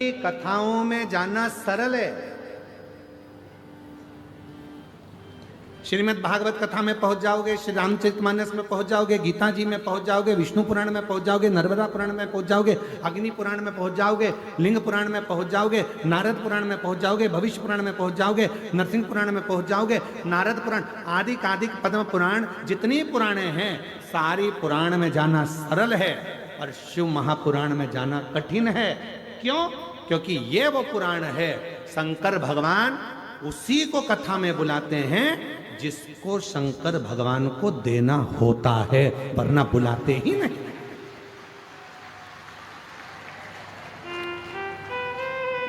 कथाओं में जाना सरल है। श्रीमद् भागवत कथा में पहुंच जाओगे, श्री रामचरितमानस में पहुंच जाओगे, गीता जी में पहुंच जाओगे, विष्णु पुराण में पहुंच जाओगे, नर्मदा पुराण में पहुंच जाओगे, अग्नि पुराण में पहुंच जाओगे, लिंग पुराण में पहुंच जाओगे, नारद पुराण में पहुंच जाओगे, भविष्य पुराण में पहुंच जाओगे, नरसिंह पुराण में पहुंच जाओगे, नारद पुराण आदि आदि पद्म पुराण जितनी पुराणे हैं सारी पुराण में जाना सरल है और शिव महापुराण में जाना कठिन है। क्यों? क्योंकि ये वो पुराण है, शंकर भगवान उसी को कथा में बुलाते हैं जिसको शंकर भगवान को देना होता है, वरना बुलाते ही नहीं।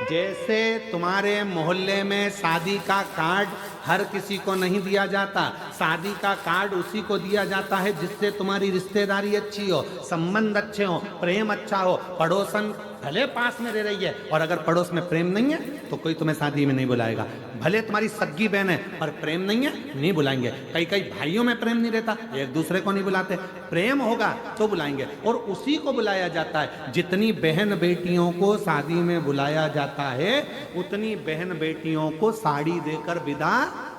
जैसे तुम्हारे मोहल्ले में शादी का कार्ड हर किसी को नहीं दिया जाता, शादी का कार्ड उसी को दिया जाता है जिससे तुम्हारी रिश्तेदारी अच्छी हो, संबंध अच्छे हो, प्रेम अच्छा हो। पड़ोसन भले पास में रह रही है और अगर पड़ोस में प्रेम नहीं है तो कोई तुम्हें शादी में नहीं बुलाएगा। भले तुम्हारी सगी बहन है पर प्रेम नहीं है, नहीं बुलाएंगे। कई कई भाइयों में प्रेम नहीं रहता, एक दूसरे को नहीं बुलाते। प्रेम होगा तो बुलाएंगे और उसी को बुलाया जाता है। जितनी बहन बेटियों को शादी में बुलाया जाता है उतनी बहन बेटियों को साड़ी देकर विदा।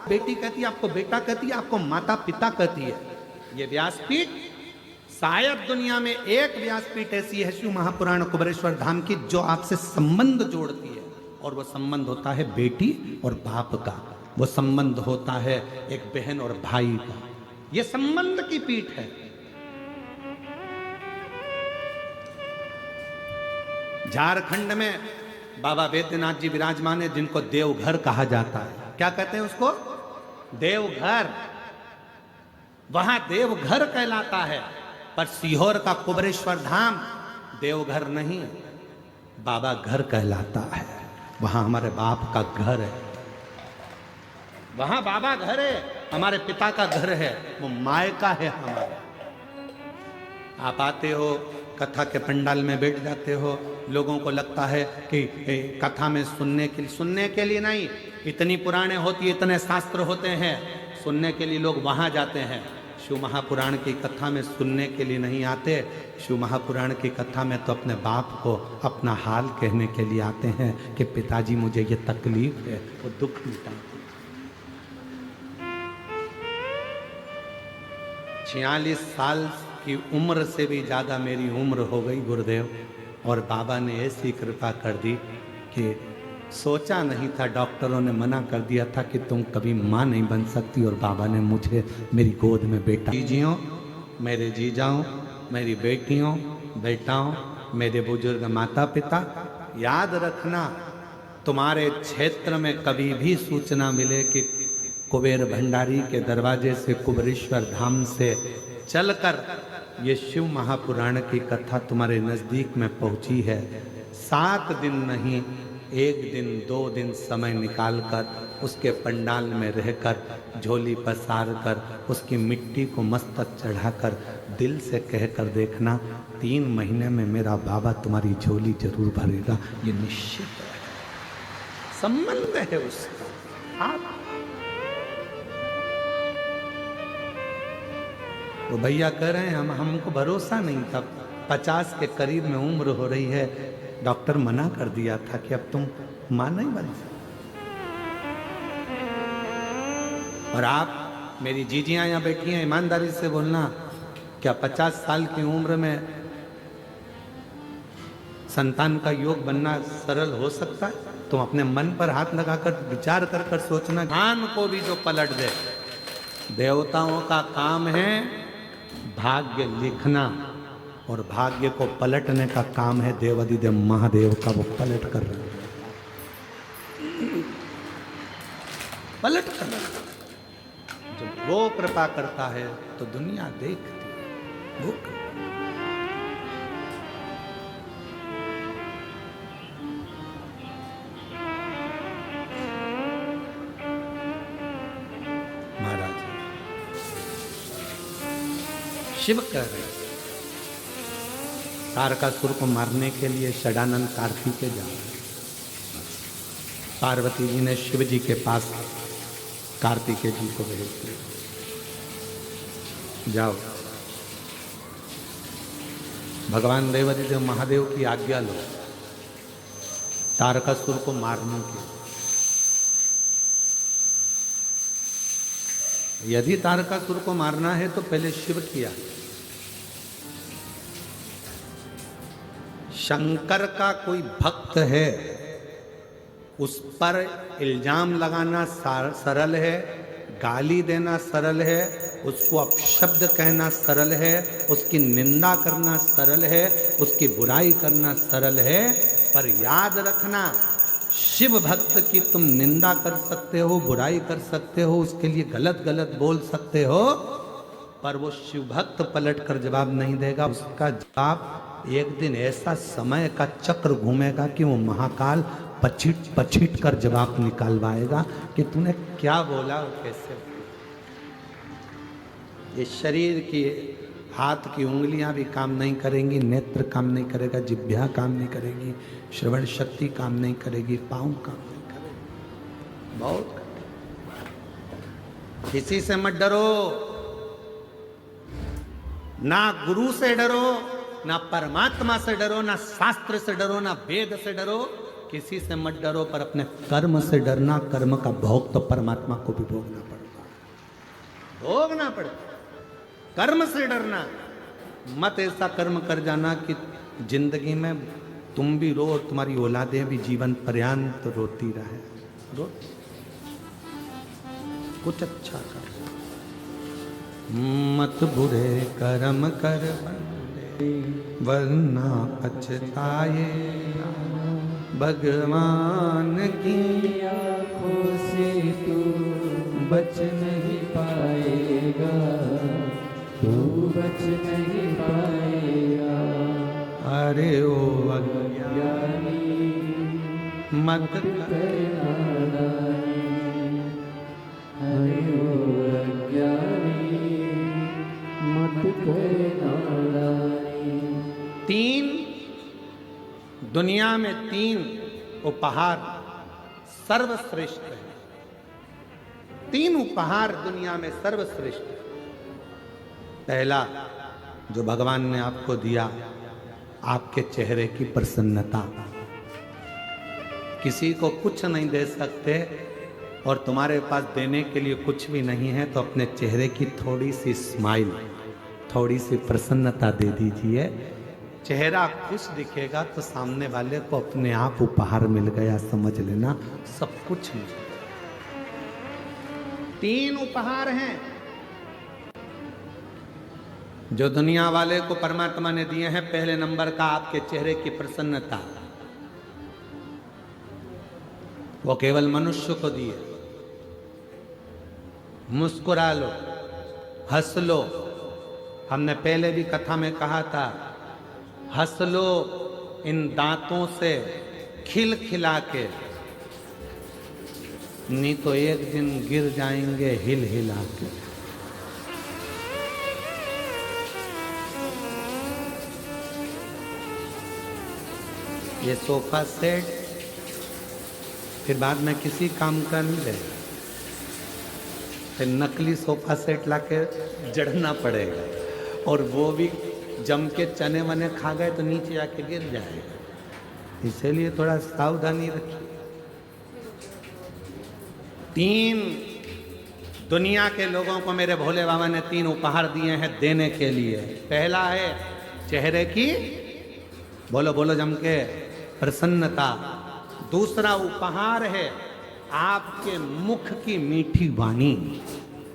बेटी कहती है आपको बेटा, कहती है आपको माता पिता कहती है। ये व्यासपीठ शायद दुनिया में एक व्यासपीठ ऐसी है शिव महापुराण कुबेरेश्वर धाम की जो आपसे संबंध जोड़ती है, और वो संबंध होता है बेटी और बाप का, वो संबंध होता है एक बहन और भाई का। ये संबंध की पीठ है। झारखंड में बाबा वैद्यनाथ जी विराजमान है जिनको देवघर कहा जाता है। क्या कहते हैं उसको? देवघर। वहां देवघर कहलाता है, पर सीहोर का कुबेरेश्वर धाम देवघर नहीं, बाबा घर कहलाता है। वहां हमारे बाप का घर है, वहां बाबा घर है, हमारे पिता का घर है, वो मायका है हमारा। आप आते हो, कथा के पंडाल में बैठ जाते हो, लोगों को लगता है कि कथा में सुनने के लिए नहीं, इतनी पुराणे होती है, इतने शास्त्र होते हैं, सुनने के लिए लोग वहां जाते हैं। शिव महापुराण की कथा में सुनने के लिए नहीं आते, शिव महापुराण की कथा में तो अपने बाप को अपना हाल कहने के लिए आते हैं कि पिताजी मुझे ये तकलीफ है, वो दुख मिटा। 46 साल की उम्र से भी ज़्यादा मेरी उम्र हो गई गुरुदेव, और बाबा ने ऐसी कृपा कर दी कि सोचा नहीं था, डॉक्टरों ने मना कर दिया था कि तुम कभी माँ नहीं बन सकती, और बाबा ने मुझे मेरी गोद में बेटा। जीजियों, मेरे जीजाओं, मेरी बेटियों, बेटाओं, मेरे बुजुर्ग माता पिता, याद रखना तुम्हारे क्षेत्र में कभी भी सूचना मिले कि कुबेर भंडारी के दरवाजे से कुबेरेश्वर धाम से चलकर ये शिव महापुराण की कथा तुम्हारे नज़दीक में पहुंची है, 7 दिन नहीं, 1 दिन 2 दिन समय निकालकर उसके पंडाल में रहकर झोली पसार कर उसकी मिट्टी को मस्तक चढ़ाकर दिल से कहकर देखना, 3 महीने में मेरा बाबा तुम्हारी झोली जरूर भरेगा। ये निश्चित है, संबंध है उसका। आप वो भैया कह रहे हैं हमको भरोसा नहीं था, 50 के करीब में उम्र हो रही है, डॉक्टर मना कर दिया था कि अब तुम मां नहीं बन सकते। और आप मेरी जीजियां यहाँ बैठी हैं, ईमानदारी से बोलना, क्या 50 साल की उम्र में संतान का योग बनना सरल हो सकता है? तुम अपने मन पर हाथ लगाकर विचार कर सोचना। धान को भी जो पलट दे, देवताओं का काम है भाग्य लिखना, और भाग्य को पलटने का काम है देवाधिदेव महादेव का। वो पलट कर रहे हैं, पलट कर रहे हैं। जब वो कृपा करता है तो दुनिया देखती है। वो महाराज शिव कह रहे हैं, तारकासुर को मारने के लिए षडानंद कार्तिकेय जा रहे हैं। पार्वती जी ने शिव जी के पास कार्तिकेय जी को भेज दिया, जाओ भगवान देवाधिदेव महादेव की आज्ञा लो, तारकासुर को मारने के। यदि तारकासुर को मारना है तो पहले शिव किया। शंकर का कोई भक्त है, उस पर इल्जाम लगाना सरल है, गाली देना सरल है, उसको अपशब्द कहना सरल है, उसकी निंदा करना सरल है, उसकी बुराई करना सरल है। पर याद रखना, शिव भक्त की तुम निंदा कर सकते हो, बुराई कर सकते हो, उसके लिए गलत गलत बोल सकते हो, पर वो शिव भक्त पलट कर जवाब नहीं देगा। उसका जवाब एक दिन ऐसा समय का चक्र घूमेगा कि वो महाकाल पछिट पछिट कर जवाब निकालवाएगा कि तूने क्या बोला और कैसे। ये शरीर की हाथ की उंगलियां भी काम नहीं करेंगी, नेत्र काम नहीं करेगा, जिह्वा काम नहीं करेगी, श्रवण शक्ति काम नहीं करेगी, पाँव काम नहीं करेगी। बहुत किसी से मत डरो, ना गुरु से डरो, ना परमात्मा से डरो, ना शास्त्र से डरो, ना वेद से डरो, किसी से मत डरो, पर अपने कर्म से डरना। कर्म का भोग तो परमात्मा को भी भोगना पड़ता है, भोगना पड़ता है। कर्म से डरना, मत ऐसा कर्म कर जाना कि जिंदगी में तुम भी रो और तुम्हारी औलादें भी जीवन पर्यंत रोती रहे। रो, कुछ अच्छा कर, मत बुरे कर्म कर बंदे, वरना पछताए भगवान की आँखों से तू बच नहीं पाएगा, तू बच नहीं पाएगा। अरे ओ अज्ञानी मत करना नानी, अरे ओ अज्ञानी मत करना नानी। तीन दुनिया में तीन उपहार सर्वश्रेष्ठ है। तीन उपहार दुनिया में सर्वश्रेष्ठ है। पहला जो भगवान ने आपको दिया, आपके चेहरे की प्रसन्नता। किसी को कुछ नहीं दे सकते और तुम्हारे पास देने के लिए कुछ भी नहीं है, तो अपने चेहरे की थोड़ी सी स्माइल, थोड़ी सी प्रसन्नता दे दीजिए। चेहरा खुश दिखेगा तो सामने वाले को अपने आप उपहार मिल गया, समझ लेना, सब कुछ मिल गया। तीन उपहार हैं जो दुनिया वाले को परमात्मा ने दिए हैं। पहले नंबर का आपके चेहरे की प्रसन्नता, वो केवल मनुष्य को दिए। मुस्कुरा लो, हंस लो। हमने पहले भी कथा में कहा था, हंस लो इन दांतों से खिल खिला के, नहीं तो एक दिन गिर जाएंगे हिल हिला के। ये सोफा सेट फिर बाद में किसी काम का नहीं रहेगा, फिर नकली सोफा सेट लाके जड़ना पड़ेगा, और वो भी जम के चने वने खा गए तो नीचे आके गिर जाएगा। इसीलिए थोड़ा सावधानी रखिए। तीन दुनिया के लोगों को मेरे भोले बाबा ने तीन उपहार दिए हैं देने के लिए। पहला है चेहरे की, बोलो बोलो जम के, प्रसन्नता। दूसरा उपहार है आपके मुख की मीठी वाणी।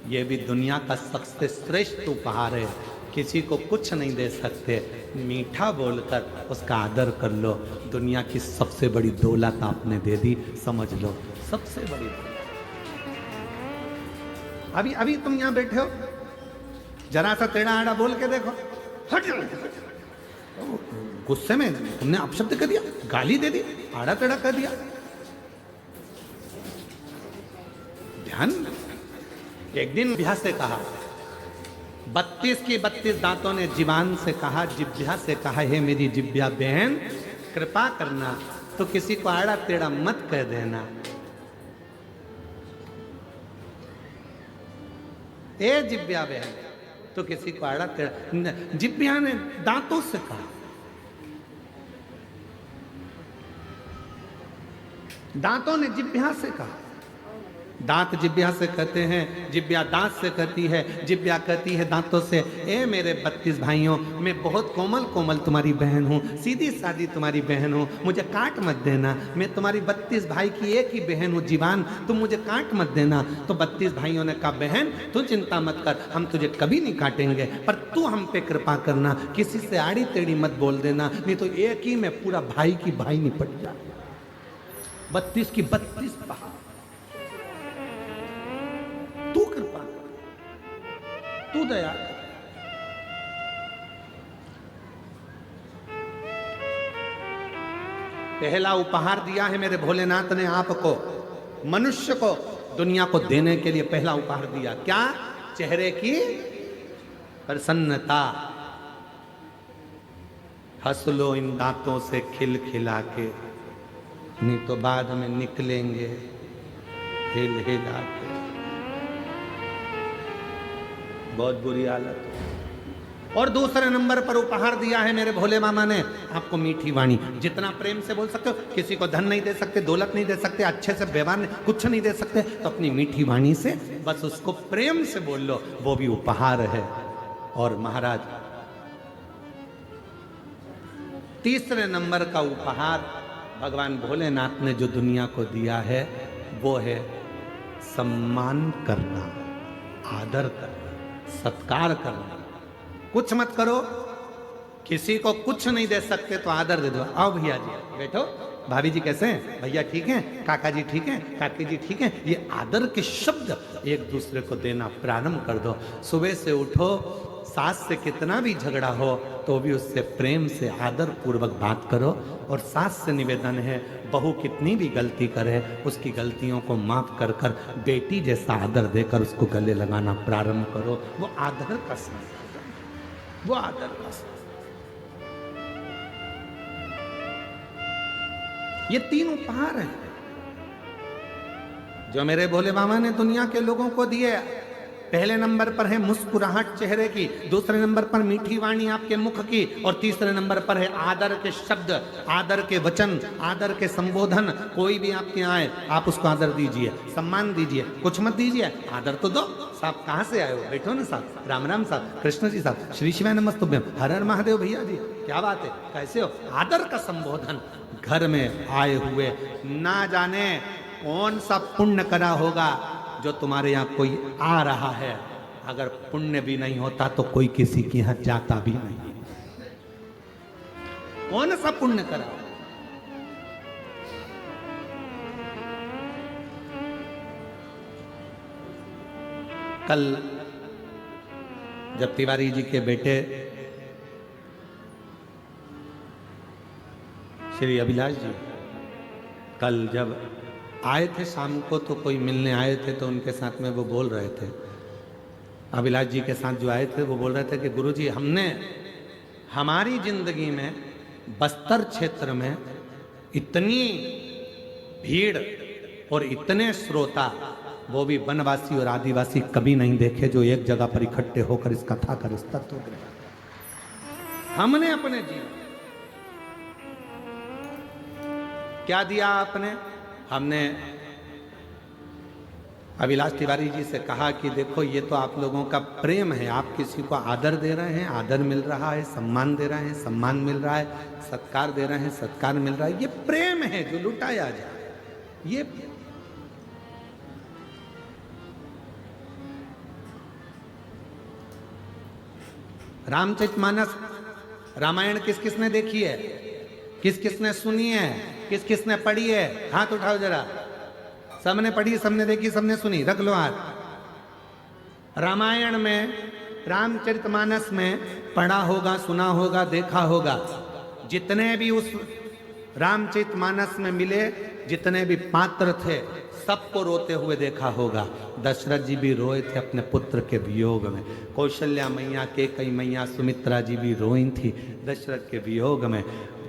ये भी दुनिया का सबसे श्रेष्ठ उपहार है। किसी को कुछ नहीं दे सकते, मीठा बोलकर उसका आदर कर लो। दुनिया की सबसे बड़ी दौलत आपने दे दी, समझ लो, सबसे बड़ी दौलत। अभी अभी तुम यहां बैठे हो, जरा सा टेढ़ा आड़ा बोल के देखो, हट जाओ। गुस्से में तुमने अपशब्द कर दिया, गाली दे दी, आड़ा टेढ़ा कर दिया। ध्यान। एक दिन जिह्वा से कहा, 32 की 32 दांतों ने जीवान से कहा, जिह्वा से कहा, हे मेरी जिह्वा बहन, कृपा करना तो किसी को आड़ा टेढ़ा मत कह देना। ए जिह्वा बहन, तो किसी को आड़ा टेढ़ा, जिह्वा ने दांतों से कहा। दांतों ने जिह्वा से कहा। दांत जिह्वा से कहते हैं, जिह्वा दांत से कहती है, जिह्वा कहती है दांतों से, ए मेरे 32 भाइयों, मैं बहुत कोमल कोमल तुम्हारी बहन हूँ, सीधी सादी तुम्हारी बहन हूँ, मुझे काट मत देना। मैं तुम्हारी 32 भाई की एक ही बहन हूँ जीवान, तुम मुझे काट मत देना। तो 32 भाइयों ने कहा, बहन तू चिंता मत कर, हम तुझे कभी नहीं काटेंगे, पर तू हम पे कृपा करना, किसी से आड़ी टेढ़ी मत बोल देना, नहीं तो एक ही में पूरा भाई की भाई निपट जाए। 32 की 32 पहाड़। तू कृपा कर, तू दया कर। पहला उपहार दिया है मेरे भोलेनाथ ने आपको, मनुष्य को, दुनिया को देने के लिए पहला उपहार दिया। क्या? चेहरे की प्रसन्नता। हंस लो इन दांतों से खिल खिला के, नहीं तो बाद में निकलेंगे हिल हिला के। बहुत बुरी हालत। और दूसरे नंबर पर उपहार दिया है मेरे भोले मामा ने आपको मीठी वाणी। जितना प्रेम से बोल सकते हो, किसी को धन नहीं दे सकते, दौलत नहीं दे सकते, अच्छे से व्यवहार कुछ नहीं दे सकते, तो अपनी मीठी वाणी से बस उसको प्रेम से बोल लो, वो भी उपहार है। और महाराज तीसरे नंबर का उपहार भगवान भोलेनाथ ने जो दुनिया को दिया है वो है सम्मान करना, आदर करना, सत्कार करना। कुछ मत करो, किसी को कुछ नहीं दे सकते तो आदर दे दो। आओ भैया जी बैठो, भाभी जी कैसे हैं, भैया ठीक हैं, काका जी ठीक हैं, काकी जी ठीक हैं। ये आदर के शब्द एक दूसरे को देना प्रारंभ कर दो। सुबह से उठो, सास से कितना भी झगड़ा हो तो भी उससे प्रेम से आदर पूर्वक बात करो। और सास से निवेदन है, बहू कितनी भी गलती करे उसकी गलतियों को माफ कर कर बेटी जैसा आदर देकर उसको गले लगाना प्रारंभ करो। वो आदर का संस्कार, वो आदर का संस्कार। ये तीन उपहार हैं जो मेरे भोले बाबा ने दुनिया के लोगों को दिए। पहले नंबर पर है मुस्कुराहट चेहरे की, दूसरे नंबर पर मीठी वाणी आपके मुख की, और तीसरे नंबर पर है आदर के शब्द, आदर के वचन, आदर के संबोधन। कोई भी आपके आए आप उसको आदर दीजिए, सम्मान दीजिए, कुछ मत दीजिए, आदर तो दो। साहब कहाँ से आए हो, बैठो ना साहब, राम राम साहब, कृष्ण जी साहब, श्री शिवाय नमस्तुभ्यम, हर हर महादेव भैया जी, क्या बात है, कैसे हो। आदर का संबोधन। घर में आए हुए ना जाने कौन सा पुण्य करा होगा जो तुम्हारे यहाँ कोई आ रहा है। अगर पुण्य भी नहीं होता तो कोई किसी के यहाँ जाता भी नहीं। कौन सा पुण्य करा। कल जब तिवारी जी के बेटे श्री अभिलाष जी कल जब आए थे शाम को, तो कोई मिलने आए थे, तो उनके साथ में वो बोल रहे थे, अभिलाष जी के साथ जो आए थे वो बोल रहे थे कि गुरुजी हमने हमारी जिंदगी में बस्तर क्षेत्र में इतनी भीड़ और इतने श्रोता, वो भी वनवासी और आदिवासी, कभी नहीं देखे जो एक जगह पर इकट्ठे होकर इस कथा का रिश्ता तोड़ रहे। हमने अपने जीवन क्या दिया आपने। हमने अभिलाष तिवारी जी से कहा कि देखो ये तो आप लोगों का प्रेम है, आप किसी को आदर दे रहे हैं, आदर मिल रहा है, सम्मान दे रहे हैं, सम्मान मिल रहा है, सत्कार दे रहे हैं, सत्कार मिल रहा है, ये प्रेम है जो लुटाया जाए। ये रामचरितमानस रामायण किस किसने देखी है, किस किसने सुनी है, किस किसने पढ़ी है, हाथ उठाओ जरा। सबने पढ़ी, सबने देखी, सबने सुनी, रख लो हाथ। रामायण में, रामचरितमानस में पढ़ा होगा, सुना होगा, देखा होगा। जितने भी उस रामचरितमानस में मिले, जितने भी पात्र थे, सबको रोते हुए देखा होगा। दशरथ जी भी रोए थे अपने पुत्र के वियोग में, कौशल्या मैया, कैकेयी मैया, सुमित्रा जी भी रोई थी दशरथ के वियोग में,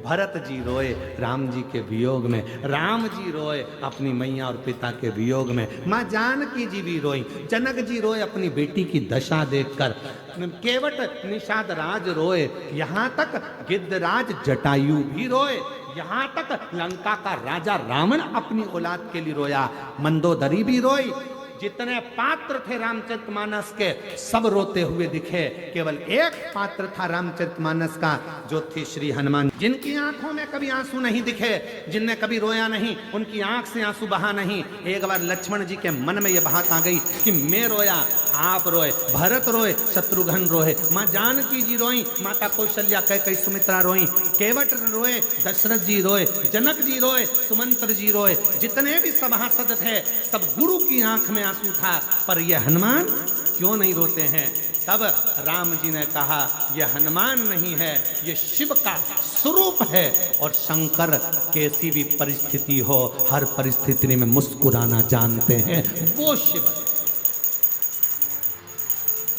भरत जी रोए राम जी के वियोग में, राम जी रोए अपनी मैया और पिता के वियोग में, माँ जानकी जी भी रोई, जनक जी रोए अपनी बेटी की दशा देखकर, केवट निषाद राज रोए, यहाँ तक गिद्धराज जटायु भी रोए। यहां तक लंका का राजा रावण अपनी औलाद के लिए रोया, मंदोदरी भी रोई। जितने पात्र थे रामचरितमानस के सब रोते हुए दिखे, केवल एक पात्र था रामचरितमानस का, जो थी श्री हनुमान, जिनकी आंखों में कभी आंसू नहीं दिखे, जिनने कभी रोया नहीं, उनकी आंख से आंसू बहा नहीं। एक बार लक्ष्मण जी के मन में यह बात आ गई कि मैं रोया, आप रोए, भरत रोए, शत्रुघ्न रोए, माँ जानकी जी रोई, माता कौशल्या कई सुमित्रा रोई, केवट रोए, दशरथ जी रोए, जनक जी रोए, सुमंत्र जी रोए, जितने भी सभासद थे सब गुरु की आंख में आंसू था, पर ये हनुमान क्यों नहीं रोते हैं? तब राम जी ने कहा, यह हनुमान नहीं है, ये शिव का स्वरूप है, और शंकर कैसी भी परिस्थिति हो हर परिस्थिति में मुस्कुराना जानते हैं, वो शिव है।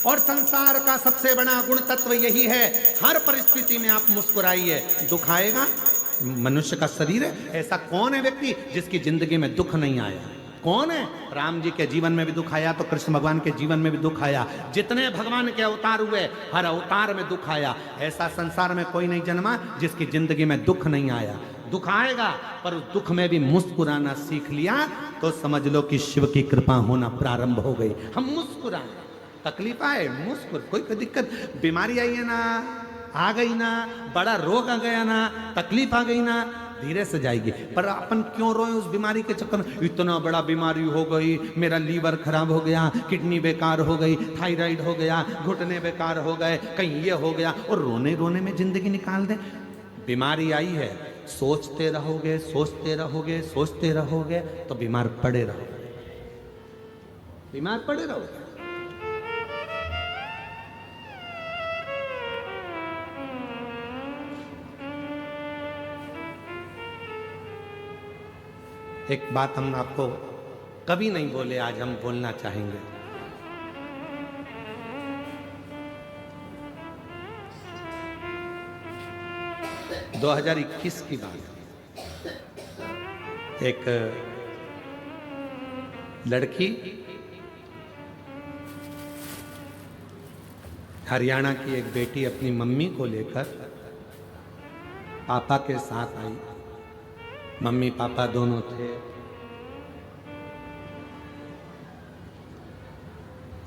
और संसार का सबसे बड़ा गुण तत्व यही है, हर परिस्थिति में आप मुस्कुराइए। दुख आएगा, मनुष्य का शरीर है, ऐसा कौन है व्यक्ति जिसकी जिंदगी में दुख नहीं आया? कौन है? राम जी के जीवन में भी दुख आया तो कृष्ण भगवान के जीवन में भी दुख आया, जितने भगवान के अवतार हुए हर अवतार में दुख आया। ऐसा संसार में कोई नहीं जन्मा जिसकी जिंदगी में दुख नहीं आया। दुख आएगा, पर उस दुख में भी मुस्कुराना सीख लिया तो समझ लो कि शिव की कृपा होना प्रारंभ हो गई। हम मुस्कुराएं, तकलीफ आए मुस्कुर, कोई दिक्कत, बीमारी आई है ना, आ गई ना, बड़ा रोग आ गया ना, तकलीफ आ गई ना, धीरे से जाएगी। पर अपन क्यों रोए उस बीमारी के चक्कर में? इतना बड़ा बीमारी हो गई, मेरा लीवर खराब हो गया, किडनी बेकार हो गई, थायराइड हो गया, घुटने बेकार हो गए, कहीं ये हो गया, और रोने रोने में जिंदगी निकाल दे। बीमारी आई है, सोचते रहोगे, सोचते रहोगे, सोचते रहोगे तो बीमार पड़े रहोगे, बीमार पड़े रहोगे। एक बात हम आपको कभी नहीं बोले, आज हम बोलना चाहेंगे। – 2021 की बात, एक लड़की हरियाणा की एक बेटी अपनी मम्मी को लेकर पापा के साथ आई। मम्मी पापा दोनों थे।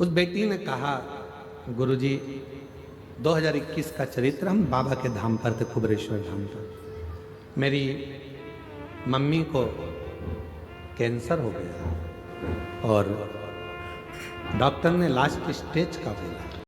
उस बेटी ने कहा, गुरुजी 2021 का चरित्र, हम बाबा के धाम पर थे, कुबरेश्वर धाम पर। मेरी मम्मी को कैंसर हो गया और डॉक्टर ने लास्ट स्टेज का बोला।